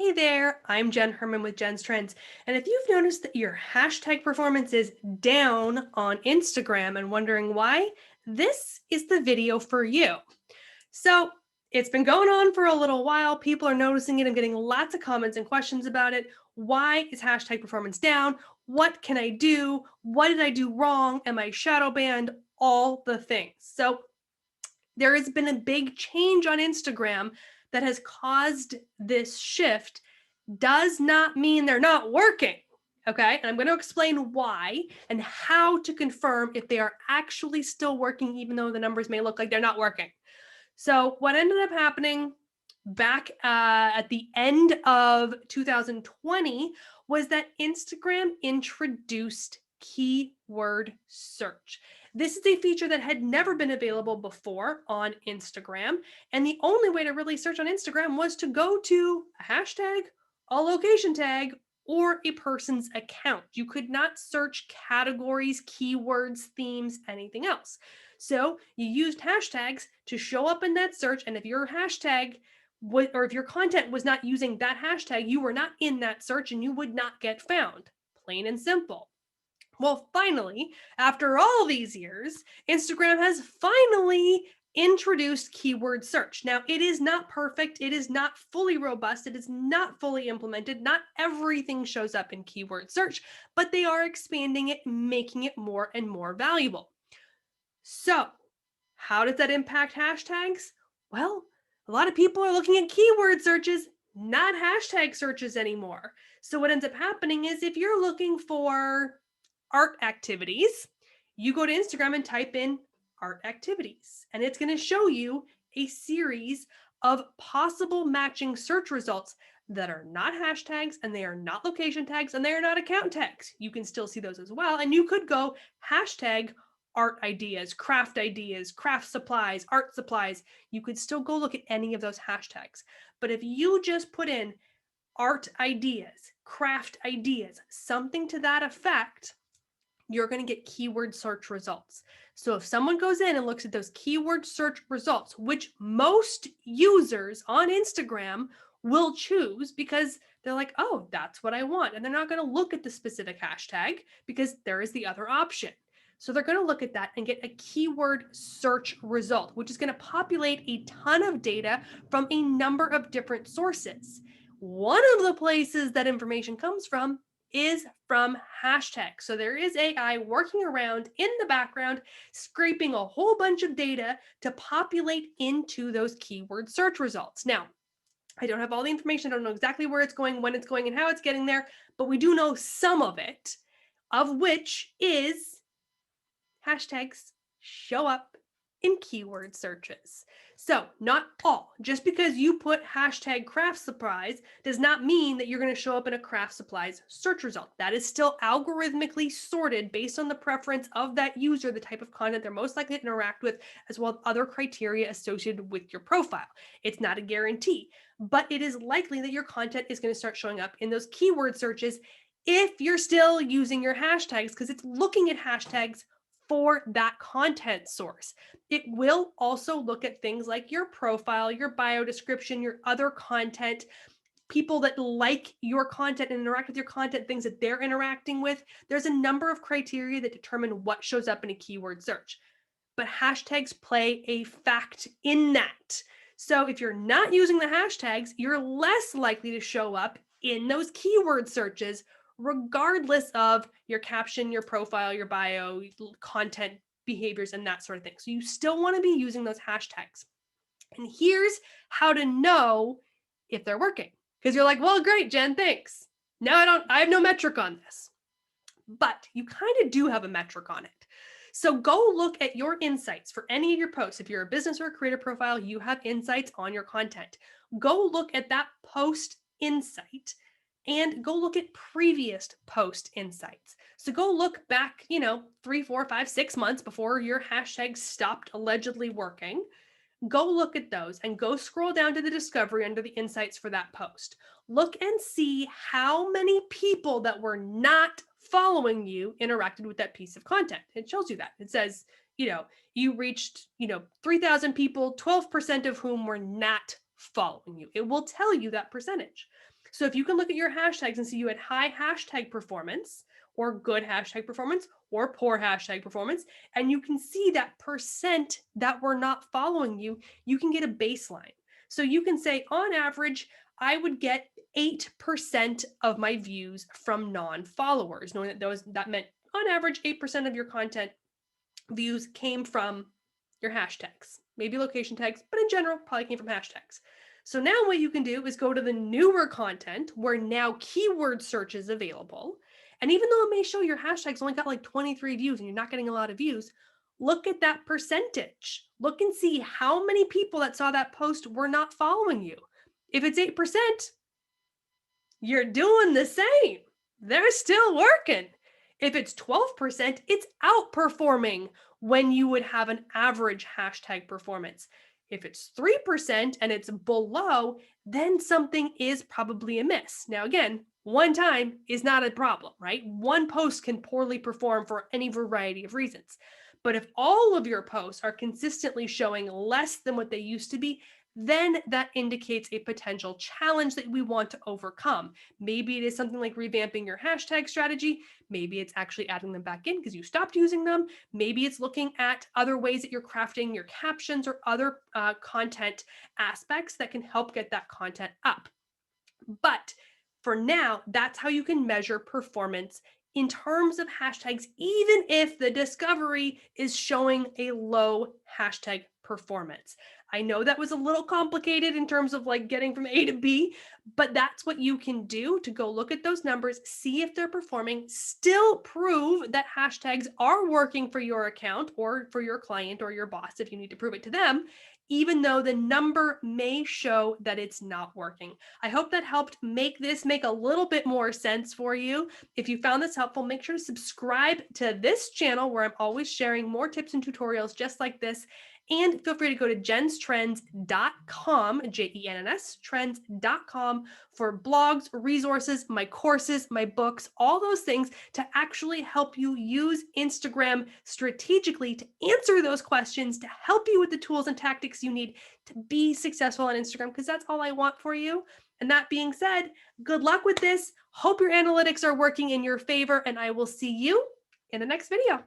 Hey there, I'm Jenn Herman with Jenn's Trends. And if you've noticed that your hashtag performance is down on Instagram and wondering why, this is the video for you. So it's been going on for a little while. People are noticing it. I'm getting lots of comments and questions about it. Why is hashtag performance down? What can I do? What did I do wrong? Am I shadow banned? All the things. So there has been a big change on Instagram that has caused this shift. Does not mean they're not working. Okay, and I'm going to explain why and how to confirm if they are actually still working, even though the numbers may look like they're not working. So what ended up happening back at the end of 2020 was that Instagram introduced keyword search. This is a feature that had never been available before on Instagram. And the only way to really search on Instagram was to go to a hashtag, a location tag, or a person's account. You could not search categories, keywords, themes, anything else. So you used hashtags to show up in that search. And if your hashtag or if your content was not using that hashtag, you were not in that search and you would not get found. Plain and simple. Well, finally, after all these years, Instagram has finally introduced keyword search. Now, it is not perfect. It is not fully robust. It is not fully implemented. Not everything shows up in keyword search, but they are expanding it, making it more and more valuable. So, how does that impact hashtags? Well, a lot of people are looking at keyword searches, not hashtag searches anymore. So what ends up happening is if you're looking for art activities, you go to Instagram and type in art activities, and it's going to show you a series of possible matching search results that are not hashtags, and they are not location tags, and they are not account tags. You can still see those as well. And you could go hashtag art ideas, craft supplies, art supplies. You could still go look at any of those hashtags. But if you just put in art ideas, craft ideas, something to that effect, you're going to get keyword search results. So if someone goes in and looks at those keyword search results, which most users on Instagram will choose because they're like, oh, that's what I want. And they're not going to look at the specific hashtag because there is the other option. So they're going to look at that and get a keyword search result, which is going to populate a ton of data from a number of different sources. One of the places that information comes from is from hashtags. So there is AI working around in the background, scraping a whole bunch of data to populate into those keyword search results. Now, I don't have all the information. I don't know exactly where it's going, when it's going, and how it's getting there, but we do know some of it, of which is hashtags show up in keyword searches. So not all. Just because you put hashtag craft supplies does not mean that you're going to show up in a craft supplies search result. That is still algorithmically sorted based on the preference of that user, the type of content they're most likely to interact with, as well as other criteria associated with your profile. It's not a guarantee, but it is likely that your content is going to start showing up in those keyword searches if you're still using your hashtags, because it's looking at hashtags for that content source. It will also look at things like your profile, your bio description, your other content, people that like your content and interact with your content, things that they're interacting with. There's a number of criteria that determine what shows up in a keyword search. But hashtags play a fact in that. So if you're not using the hashtags, you're less likely to show up in those keyword searches, regardless of your caption, your profile, your bio, content behaviors, and that sort of thing. So you still want to be using those hashtags. And here's how to know if they're working. Because you're like, well, great, Jen, thanks. Now I have no metric on this. But you kind of do have a metric on it. So go look at your insights for any of your posts. If you're a business or a creator profile, you have insights on your content. Go look at that post insight and go look at previous post insights. So go look back, 3, 4, 5, 6 months before your hashtag stopped allegedly working. Go look at those and go scroll down to the discovery under the insights for that post. Look and see how many people that were not following you interacted with that piece of content. It shows you that. It says, you reached, 3,000 people, 12% of whom were not following you. It will tell you that percentage. So if you can look at your hashtags and see you had high hashtag performance or good hashtag performance or poor hashtag performance, and you can see that percent that were not following you, you can get a baseline. So you can say on average, I would get 8% of my views from non-followers, knowing that meant on average 8% of your content views came from your hashtags, maybe location tags, but in general, probably came from hashtags. So now what you can do is go to the newer content where now keyword search is available. And even though it may show your hashtags only got like 23 views and you're not getting a lot of views, look at that percentage. Look and see how many people that saw that post were not following you. If it's 8%, you're doing the same. They're still working. If it's 12%, it's outperforming when you would have an average hashtag performance. If it's 3% and it's below, then something is probably amiss. Now, again, one time is not a problem, right? One post can poorly perform for any variety of reasons. But if all of your posts are consistently showing less than what they used to be, then that indicates a potential challenge that we want to overcome. Maybe it is something like revamping your hashtag strategy. Maybe it's actually adding them back in because you stopped using them. Maybe it's looking at other ways that you're crafting your captions or other content aspects that can help get that content up. But for now, that's how you can measure performance in terms of hashtags, even if the discovery is showing a low hashtag performance. I know that was a little complicated in terms of like getting from A to B, but that's what you can do to go look at those numbers, see if they're performing, still prove that hashtags are working for your account or for your client or your boss if you need to prove it to them, even though the number may show that it's not working. I hope that helped make a little bit more sense for you. If you found this helpful, make sure to subscribe to this channel where I'm always sharing more tips and tutorials just like this. And feel free to go to jenstrends.com, Jenns, trends.com for blogs, resources, my courses, my books, all those things to actually help you use Instagram strategically to answer those questions, to help you with the tools and tactics you need to be successful on Instagram, because that's all I want for you. And that being said, good luck with this. Hope your analytics are working in your favor, and I will see you in the next video.